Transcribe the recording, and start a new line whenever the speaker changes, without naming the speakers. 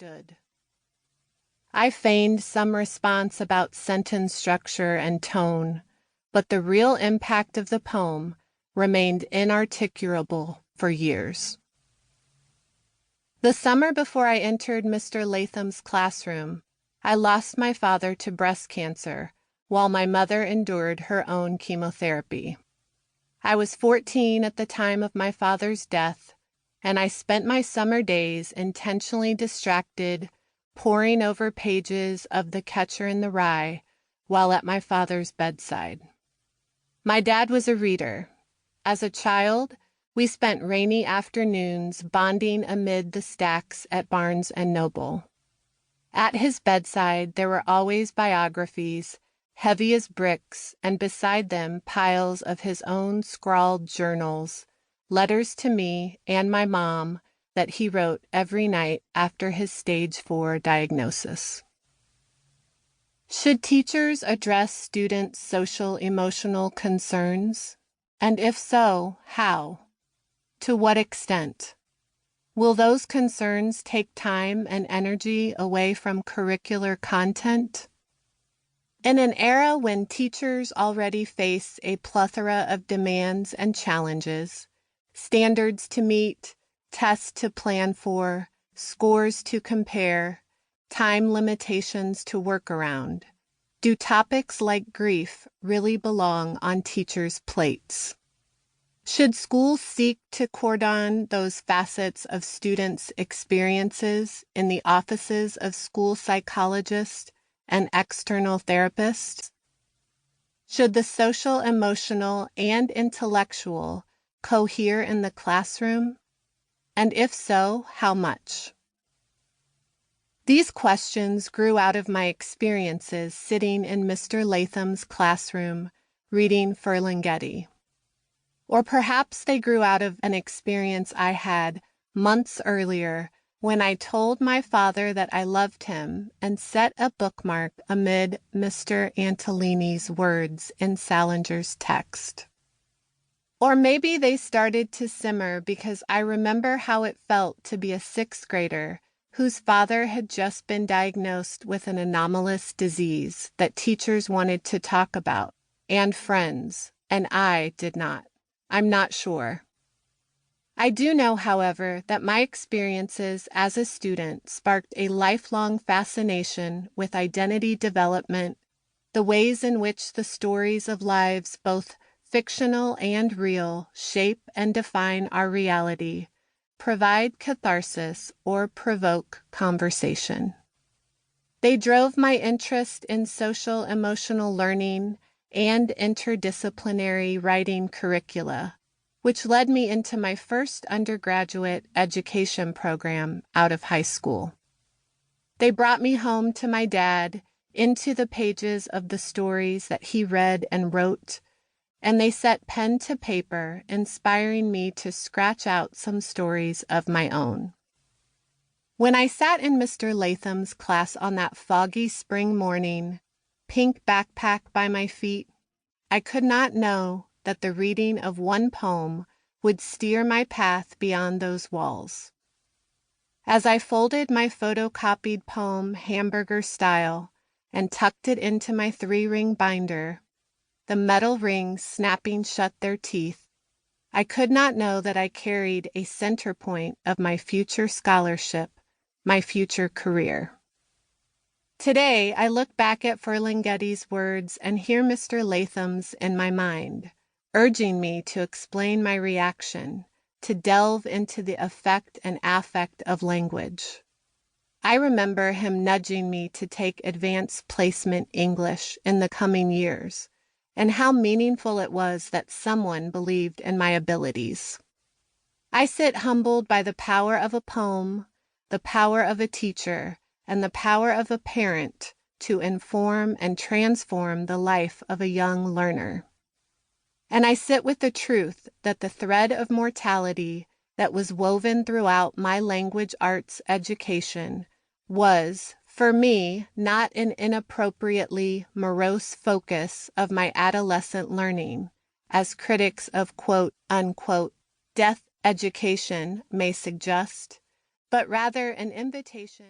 understood. I feigned some response about sentence structure and tone, but the real impact of the poem remained inarticulable for years. The summer before I entered Mr. Latham's classroom, I lost my father to breast cancer while my mother endured her own chemotherapy. I was 14 at the time of my father's death, and I spent my summer days intentionally distracted, poring over pages of The Catcher in the Rye while at my father's bedside. My dad was a reader. As a child, we spent rainy afternoons bonding amid the stacks at Barnes & Noble. At his bedside, there were always biographies, heavy as bricks, and beside them piles of his own scrawled journals, letters to me and my mom that he wrote every night after his stage 4 diagnosis. Should teachers address students' social-emotional concerns? And if so, how? To what extent? Will those concerns take time and energy away from curricular content? In an era when teachers already face a plethora of demands and challenges, standards to meet, tests to plan for, scores to compare, time limitations to work around, do topics like grief really belong on teachers' plates? Should schools seek to cordon those facets of students' experiences in the offices of school psychologists and external therapists? Should the social, emotional, and intellectual cohere in the classroom? And if so, how much? These questions grew out of my experiences sitting in Mr. Latham's classroom reading Ferlinghetti. Or perhaps they grew out of an experience I had months earlier when I told my father that I loved him and set a bookmark amid Mr. Antolini's words in Salinger's text. Or maybe they started to simmer because I remember how it felt to be a sixth grader whose father had just been diagnosed with an anomalous disease that teachers wanted to talk about, and friends, and I did not. I'm not sure. I do know, however, that my experiences as a student sparked a lifelong fascination with identity development, the ways in which the stories of lives, both fictional and real, shape and define our reality, provide catharsis, or provoke conversation. They drove my interest in social-emotional learning and interdisciplinary writing curricula, which led me into my first undergraduate education program out of high school. They brought me home to my dad, into the pages of the stories that he read and wrote, and they set pen to paper, inspiring me to scratch out some stories of my own. When I sat in Mr. Latham's class on that foggy spring morning, pink backpack by my feet, I could not know that the reading of one poem would steer my path beyond those walls. As I folded my photocopied poem hamburger style and tucked it into my 3-ring binder, the metal rings snapping shut their teeth, I could not know that I carried a center point of my future scholarship, my future career. Today, I look back at Ferlinghetti's words and hear Mr. Latham's in my mind, urging me to explain my reaction, to delve into the effect and affect of language. I remember him nudging me to take advanced placement English in the coming years, and how meaningful it was that someone believed in my abilities. I sit humbled by the power of a poem, the power of a teacher, and the power of a parent to inform and transform the life of a young learner. And I sit with the truth that the thread of mortality that was woven throughout my language arts education was, for me, not an inappropriately morose focus of my adolescent learning, as critics of quote, unquote, death education may suggest, but rather an invitation